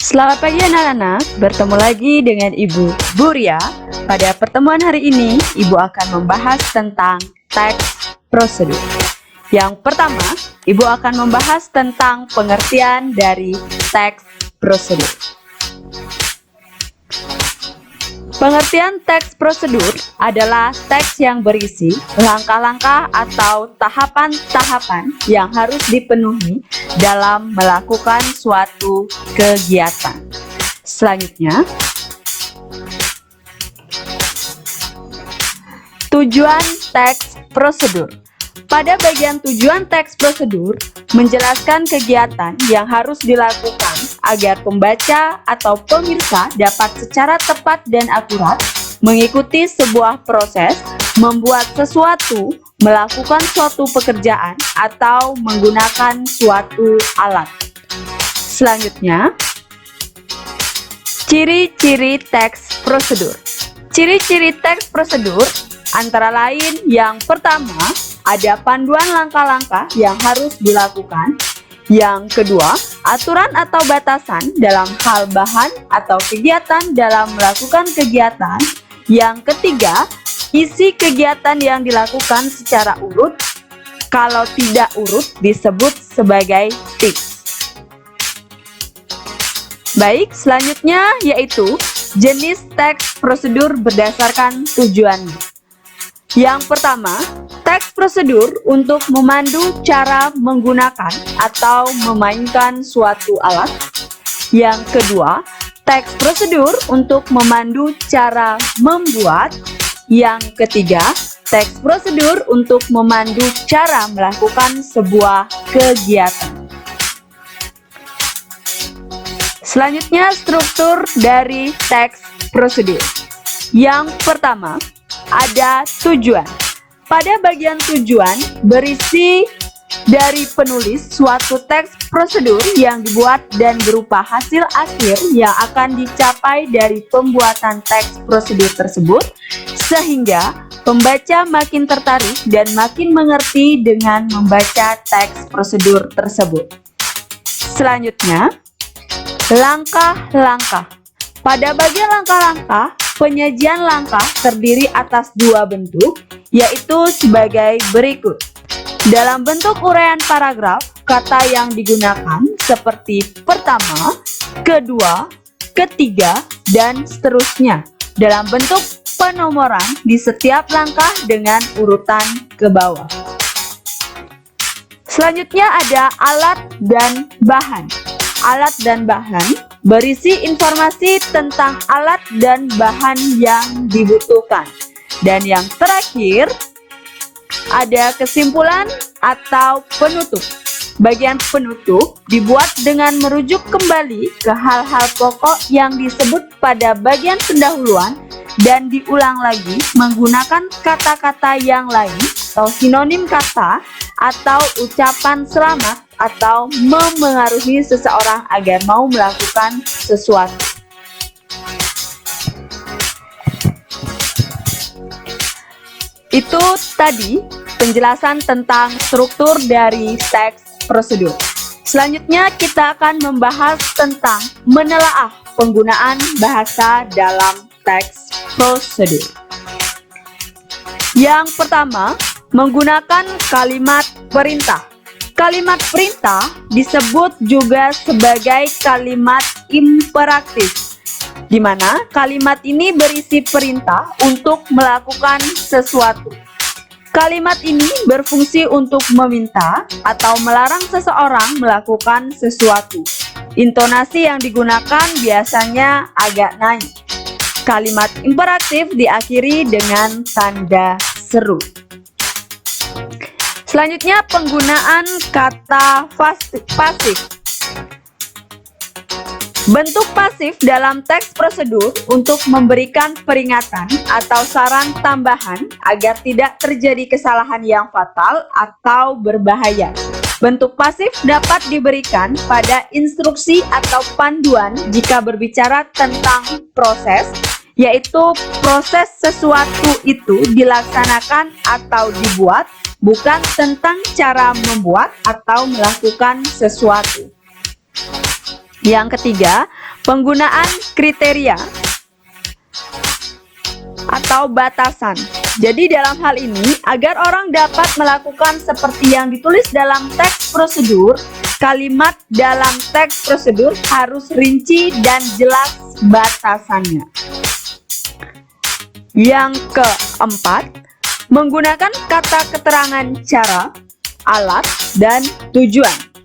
Selamat pagi anak-anak, bertemu lagi dengan Ibu Buria. Pada pertemuan hari ini, Ibu akan membahas tentang teks prosedur. Yang pertama, Ibu akan membahas tentang pengertian dari teks prosedur. Pengertian teks prosedur adalah teks yang berisi langkah-langkah atau tahapan-tahapan yang harus dipenuhi dalam melakukan suatu kegiatan. Selanjutnya, tujuan teks prosedur. Pada bagian tujuan teks prosedur, menjelaskan kegiatan yang harus dilakukan agar pembaca atau pemirsa dapat secara tepat dan akurat mengikuti sebuah proses, membuat sesuatu, melakukan suatu pekerjaan, atau menggunakan suatu alat. Selanjutnya, ciri-ciri teks prosedur. Ciri-ciri teks prosedur antara lain yang pertama, ada panduan langkah-langkah yang harus dilakukan. Yang kedua, aturan atau batasan dalam hal bahan atau kegiatan dalam melakukan kegiatan. Yang ketiga, isi kegiatan yang dilakukan secara urut. Kalau tidak urut disebut sebagai tips. Baik, selanjutnya yaitu jenis teks prosedur berdasarkan tujuannya. Yang pertama, teks prosedur untuk memandu cara menggunakan atau memainkan suatu alat. Yang kedua, teks prosedur untuk memandu cara membuat. Yang ketiga, teks prosedur untuk memandu cara melakukan sebuah kegiatan. Selanjutnya, struktur dari teks prosedur. Yang pertama, ada tujuan. Pada bagian tujuan berisi dari penulis suatu teks prosedur yang dibuat dan berupa hasil akhir yang akan dicapai dari pembuatan teks prosedur tersebut, sehingga pembaca makin tertarik dan makin mengerti dengan membaca teks prosedur tersebut. Selanjutnya, langkah-langkah. Pada bagian langkah-langkah, penyajian langkah terdiri atas dua bentuk, yaitu sebagai berikut. Dalam bentuk uraian paragraf, kata yang digunakan seperti pertama, kedua, ketiga, dan seterusnya. Dalam bentuk penomoran di setiap langkah dengan urutan ke bawah. Selanjutnya ada alat dan bahan. Alat dan bahan berisi informasi tentang alat dan bahan yang dibutuhkan. Dan yang terakhir, ada kesimpulan atau penutup. Bagian penutup dibuat dengan merujuk kembali ke hal-hal pokok yang disebut pada bagian pendahuluan dan diulang lagi menggunakan kata-kata yang lain atau sinonim kata atau ucapan selamat atau memengaruhi seseorang agar mau melakukan sesuatu. Itu tadi penjelasan tentang struktur dari teks prosedur. Selanjutnya kita akan membahas tentang menelaah penggunaan bahasa dalam teks prosedur. Yang pertama, menggunakan kalimat perintah. Kalimat perintah disebut juga sebagai kalimat imperatif, di mana kalimat ini berisi perintah untuk melakukan sesuatu. Kalimat ini berfungsi untuk meminta atau melarang seseorang melakukan sesuatu. Intonasi yang digunakan biasanya agak naik. Kalimat imperatif diakhiri dengan tanda seru. Selanjutnya, penggunaan kata pasif. Bentuk pasif dalam teks prosedur untuk memberikan peringatan atau saran tambahan agar tidak terjadi kesalahan yang fatal atau berbahaya. Bentuk pasif dapat diberikan pada instruksi atau panduan jika berbicara tentang proses, yaitu proses sesuatu itu dilaksanakan atau dibuat, bukan tentang cara membuat atau melakukan sesuatu. Yang ketiga, Penggunaan kriteria atau batasan. Jadi dalam hal ini, agar orang dapat melakukan seperti yang ditulis dalam teks prosedur, kalimat dalam teks prosedur harus rinci dan jelas batasannya. Yang keempat, menggunakan kata keterangan cara, alat, dan tujuan.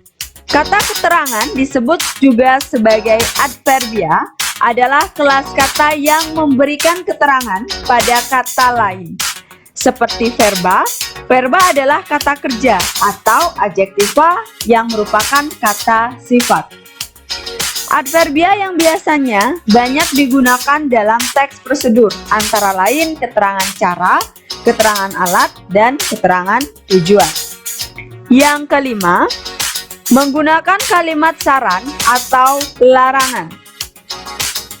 Kata keterangan disebut juga sebagai adverbia, adalah kelas kata yang memberikan keterangan pada kata lain. Seperti verba, verba adalah kata kerja atau adjektiva yang merupakan kata sifat. Adverbia yang biasanya banyak digunakan dalam teks prosedur, antara lain keterangan cara, keterangan alat, dan keterangan tujuan. Yang kelima, menggunakan kalimat saran atau larangan.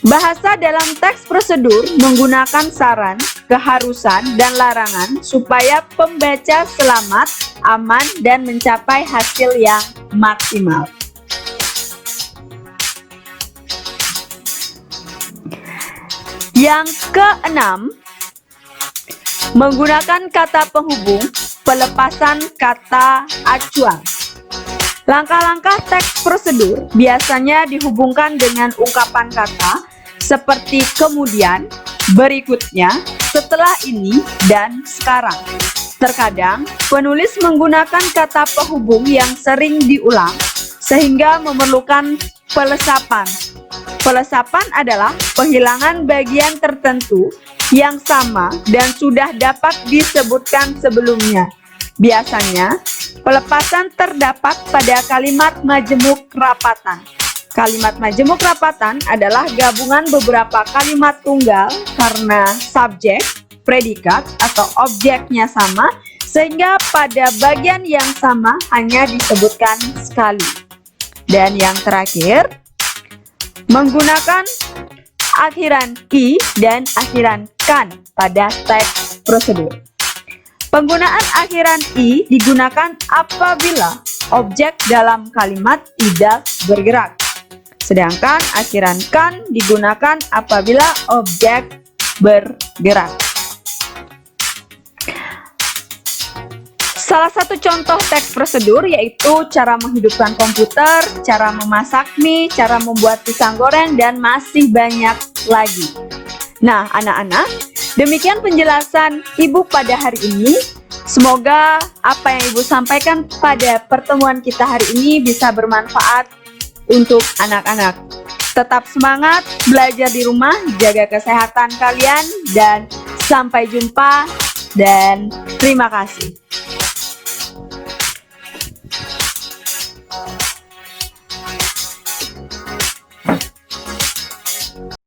Bahasa dalam teks prosedur menggunakan saran, keharusan, dan larangan supaya pembaca selamat, aman, dan mencapai hasil yang maksimal. Yang keenam, menggunakan kata penghubung, pelepasan kata acuan. Langkah-langkah teks prosedur biasanya dihubungkan dengan ungkapan kata seperti kemudian, berikutnya, setelah ini, dan sekarang. Terkadang, penulis menggunakan kata penghubung yang sering diulang sehingga memerlukan pelesapan. Pelesapan adalah penghilangan bagian tertentu yang sama dan sudah dapat disebutkan sebelumnya. Biasanya, pelepasan terdapat pada kalimat majemuk rapatan. Kalimat majemuk rapatan adalah gabungan beberapa kalimat tunggal karena subjek, predikat, atau objeknya sama, sehingga pada bagian yang sama hanya disebutkan sekali. Dan yang terakhir, menggunakan akhiran "i" dan akhiran "kan" pada teks prosedur. Penggunaan akhiran "i" digunakan apabila objek dalam kalimat tidak bergerak. Sedangkan akhiran "kan" digunakan apabila objek bergerak. Salah satu contoh teks prosedur yaitu cara menghidupkan komputer, cara memasak mie, cara membuat pisang goreng, dan masih banyak lagi. Nah, anak-anak, demikian penjelasan Ibu pada hari ini. Semoga apa yang Ibu sampaikan pada pertemuan kita hari ini bisa bermanfaat untuk anak-anak. Tetap semangat, belajar di rumah, jaga kesehatan kalian, dan sampai jumpa, dan terima kasih.